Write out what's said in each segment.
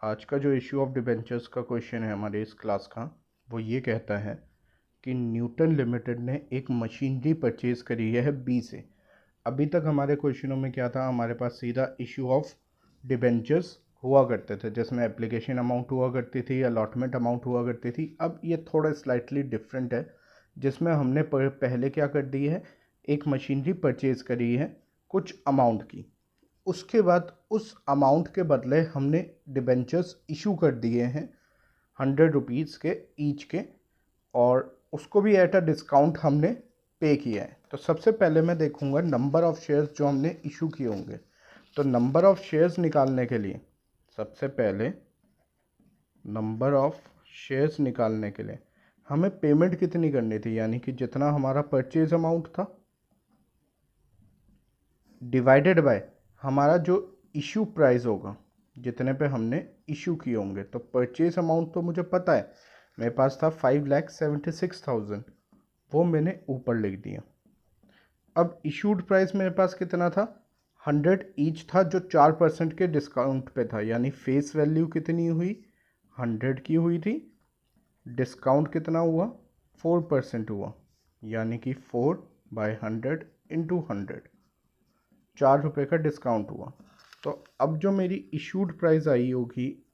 आज का जो इशू ऑफ डिबेंचर्स का क्वेश्चन है हमारे इस क्लास का, वो ये कहता है कि न्यूटन लिमिटेड ने एक मशीनरी परचेज़ करी है बी से। अभी तक हमारे क्वेश्चनों में क्या था, हमारे पास सीधा इशू ऑफ डिबेंचर्स हुआ करते थे, जिसमें एप्लीकेशन अमाउंट हुआ करती थी, अलॉटमेंट अमाउंट हुआ करती थी। अब ये थोड़ा स्लाइटली डिफरेंट है, जिसमें हमने पहले क्या कर दी है, एक मशीनरी परचेज़ करी है कुछ अमाउंट की। उसके बाद उस अमाउंट के बदले हमने डिबेंचर्स इशू कर दिए हैं 100 रुपीज़ के ईच के, और उसको भी एट अ डिस्काउंट हमने पे किया है। तो सबसे पहले मैं देखूंगा नंबर ऑफ़ शेयर्स जो हमने इशू किए होंगे। तो नंबर ऑफ़ शेयर्स निकालने के लिए सबसे पहले नंबर ऑफ़ शेयर्स निकालने के लिए हमें पेमेंट कितनी करनी थी, यानी कि जितना हमारा परचेज अमाउंट था डिवाइडेड बाय हमारा जो इशू प्राइस होगा, जितने पे हमने इशू किए होंगे। तो परचेज अमाउंट तो मुझे पता है, मेरे पास था 5,76,000, वो मैंने ऊपर लिख दिया। अब इशूड प्राइस मेरे पास कितना था, 100 ईच था, जो 4% के डिस्काउंट पे था। यानी फेस वैल्यू कितनी हुई, 100 की हुई थी, डिस्काउंट कितना हुआ, 4% हुआ, यानी कि 4/100 इंटू 100, 4 रुपये का डिस्काउंट हुआ। तो अब जो मेरी इशूड प्राइस आई होगी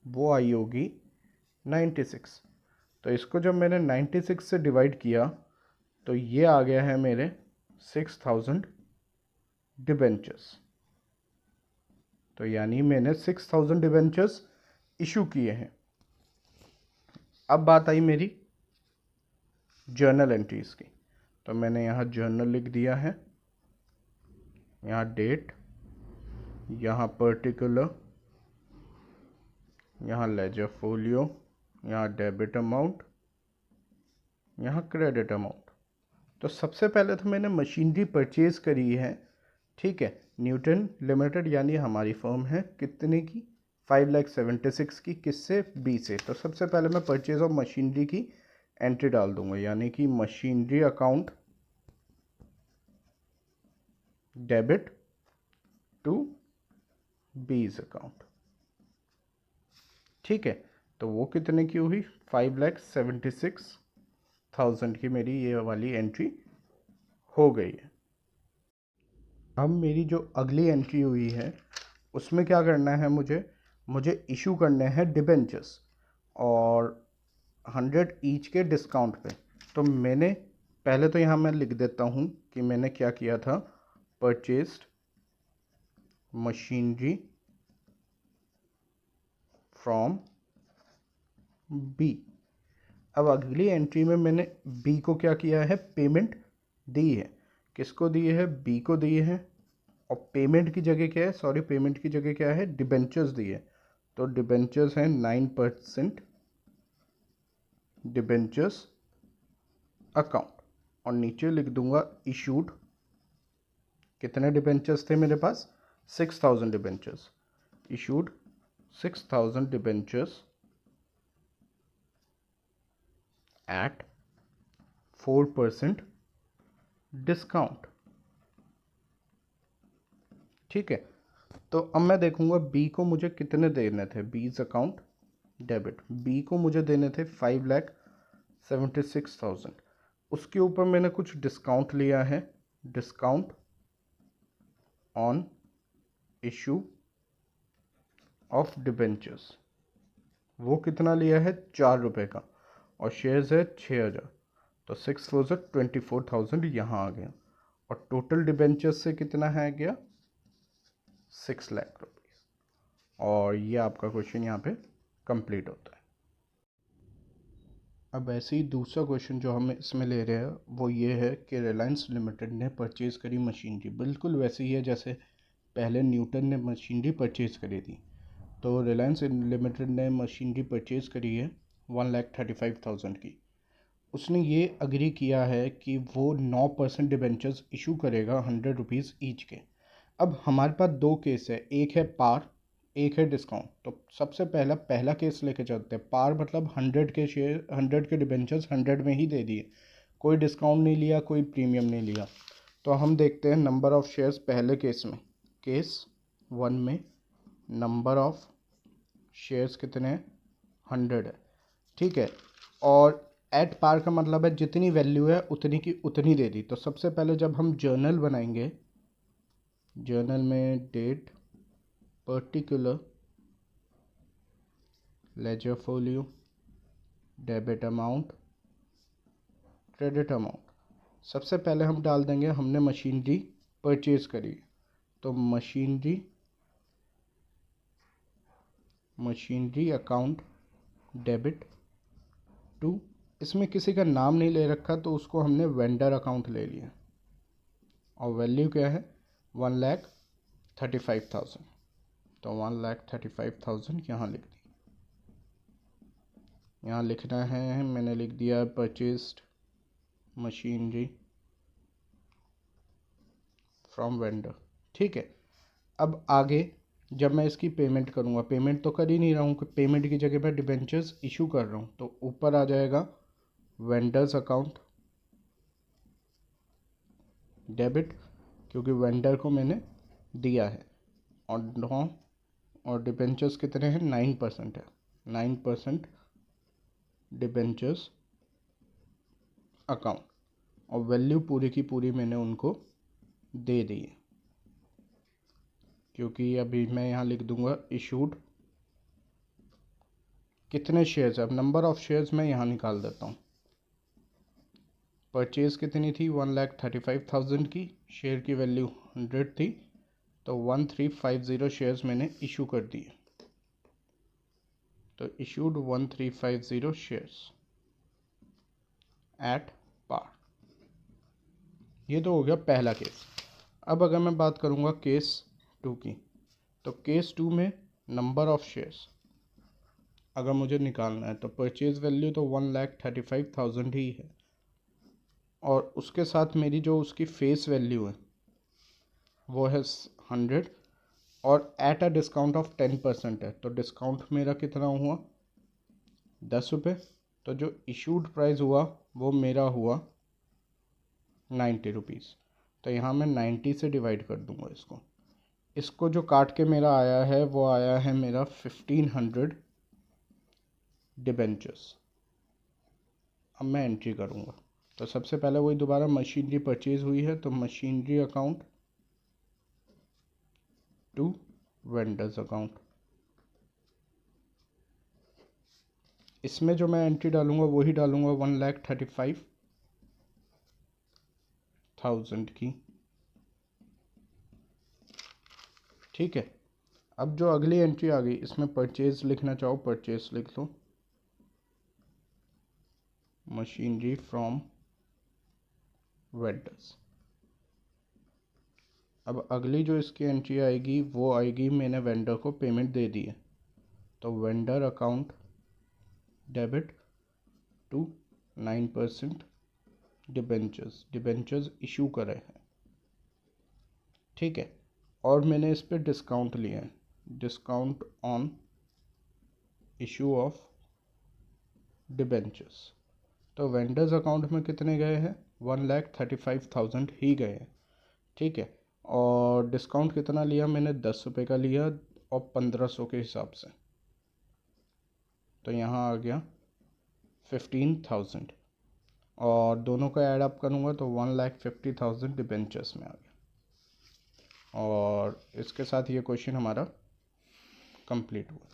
वो आई होगी 96। तो इसको जब मैंने 96 से डिवाइड किया तो ये आ गया है मेरे 6000 डिबेंचर्स। तो यानी मैंने 6000 डिबेंचर्स इशू किए हैं। अब बात आई मेरी जर्नल एंट्रीज़ की। तो मैंने यहाँ जर्नल लिख दिया है, यहाँ डेट, यहाँ पर्टिकुलर, यहाँ लेजर फोलियो, यहाँ डेबिट अमाउंट, यहाँ क्रेडिट अमाउंट। तो सबसे पहले तो मैंने मशीनरी परचेज़ करी है, ठीक है, न्यूटन लिमिटेड यानी हमारी फर्म है, कितने की, 5,76,000 की, किससे, बी से। तो सबसे पहले मैं परचेज ऑफ मशीनरी की एंट्री डाल दूंगा, यानी कि machinery account debit to B's account, ठीक है। तो वो कितने की हुई, 5,76,000 की मेरी ये वाली एंट्री हो गई है। अब मेरी जो अगली एंट्री हुई है उसमें क्या करना है, मुझे इशू करने हैं डिबेंचर्स, और 100 ईच के डिस्काउंट पे। तो मैंने पहले तो यहाँ मैं लिख देता हूँ कि मैंने क्या किया था, परचेस्ड मशीनरी फ्रॉम बी। अब अगली एंट्री में मैंने बी को क्या किया है, पेमेंट दी है। किसको दी है, बी को दी है। और पेमेंट की जगह क्या है, सॉरी, पेमेंट की जगह क्या है, डिबेंचर्स दी है। तो डिबेंचर्स हैं 9% डिबेंचर्स अकाउंट, और नीचे लिख दूंगा इशूड। कितने डिबेंचर्स थे मेरे पास, 6000 debentures, issued 6000 debentures at 4% discount, ठीक है। तो अब मैं देखूंगा बी को मुझे कितने देने थे, बीज अकाउंट डेबिट, बी को मुझे देने थे 5,76,000। उसके ऊपर मैंने कुछ डिस्काउंट लिया है, discount on issue of debentures, वो कितना लिया है, 4 रुपये का, और शेयर्स है 6,000। तो 6,24,000 यहाँ आ गया, और टोटल डिबेंचर्स से कितना है गया, 6 लाख रुपीज़। और ये आपका क्वेश्चन यहाँ पे कंप्लीट होता है। अब ऐसे ही दूसरा क्वेश्चन जो हम इसमें ले रहे हैं वो ये है कि रिलायंस लिमिटेड ने परचेज़ करी मशीनरी, बिल्कुल वैसे ही है जैसे पहले न्यूटन ने मशीनरी परचेज़ करी थी। तो रिलायंस लिमिटेड ने मशीनरी परचेज़ करी है 1,35,000 की। उसने ये अग्री किया है कि वो 9% डिबेंचर्स इशू करेगा 100 रुपीज़ ईच के। अब हमारे पास दो केस है, एक है पार, एक है डिस्काउंट। तो सबसे पहला केस लेके चलते हैं। पार मतलब 100 के शेयर, 100 के डिबेंचर्स 100 में ही दे दिए, कोई डिस्काउंट नहीं लिया, कोई प्रीमियम नहीं लिया। तो हम देखते हैं नंबर ऑफ़ शेयर्स पहले केस में, केस 1 में नंबर ऑफ शेयर्स कितने हैं, 100 है, ठीक है। और एट पार का मतलब है जितनी वैल्यू है उतनी की उतनी दे दी। तो सबसे पहले जब हम जर्नल बनाएंगे, जर्नल में date, particular, ledger folio, debit amount, credit amount, सबसे पहले हम डाल देंगे हमने मशीनरी परचेज करी। तो मशीनरी अकाउंट डेबिट टू, इसमें किसी का नाम नहीं ले रखा तो उसको हमने वेंडर अकाउंट ले लिया। और वैल्यू क्या है, 1,35,000। तो 1,35,000 यहाँ लिख दी। यहाँ लिखना है, मैंने लिख दिया परचेस्ड मशीनरी फ्रॉम वेंडर, ठीक है। अब आगे जब मैं इसकी पेमेंट करूँगा, पेमेंट तो कर ही नहीं रहा हूँ, पेमेंट की जगह पर डिबेंचर्स इशू कर रहा हूँ, तो ऊपर आ जाएगा वेंडर्स अकाउंट डेबिट, क्योंकि वेंडर को मैंने दिया है। और डिबेंचर्स कितने हैं, 9% है, 9% डिबेंचर्स अकाउंट। और वैल्यू पूरी की पूरी मैंने उनको दे दी है, क्योंकि अभी मैं यहाँ लिख दूंगा इशूड कितने शेयर्स है। अब नंबर ऑफ शेयर्स मैं यहाँ निकाल देता हूँ। परचेज कितनी थी, 1,35,000 की, शेयर की वैल्यू 100 थी, तो 1350 शेयर्स मैंने इशू कर दिए। तो इशूड 1350 शेयर्स एट पार। ये तो हो गया पहला केस। अब अगर मैं बात करूँगा केस 2 की, तो केस 2 में नंबर ऑफ शेयर्स अगर मुझे निकालना है तो परचेज वैल्यू तो 1,35,000 ही है, और उसके साथ मेरी जो उसकी फेस वैल्यू है वो है 100, और एट अ डिस्काउंट ऑफ 10% है। तो डिस्काउंट मेरा कितना हुआ, 10 रुपये। तो जो इशूड प्राइस हुआ वो मेरा हुआ 90 रुपीज़। तो यहाँ मैं 90 से डिवाइड कर दूँगा इसको जो काट के मेरा आया है वो आया है मेरा 1500 डिबेंचर्स। अब मैं एंट्री करूँगा, तो सबसे पहले वही दोबारा मशीनरी परचेज हुई है, तो machinery account to vendors account. इसमें जो मैं एंट्री डालूंगा वही डालूंगा 1,35,000 की, ठीक है। अब जो अगली एंट्री आ गई, इसमें परचेज लिखना चाहो परचेज लिख लो, मशीनरी फ्रॉम वेंडर्स। अब अगली जो इसकी एंट्री आएगी वो आएगी, मैंने वेंडर को पेमेंट दे दी है, तो vendor account debit to 9% debentures issue करे हैं, ठीक है। और मैंने इस पर डिस्काउंट लिया है, discount on issue of debentures. तो वेंडर्स अकाउंट में कितने गए हैं, 1,35,000 ही गए हैं, ठीक है। और डिस्काउंट कितना लिया मैंने, 10 रुपये का लिया, और 1500 के हिसाब से, तो यहाँ आ गया 15,000। और दोनों का ऐड अप करूँगा तो 1,50,000 डिबेंचर्स में आ गया। और इसके साथ ये क्वेश्चन हमारा कंप्लीट हुआ।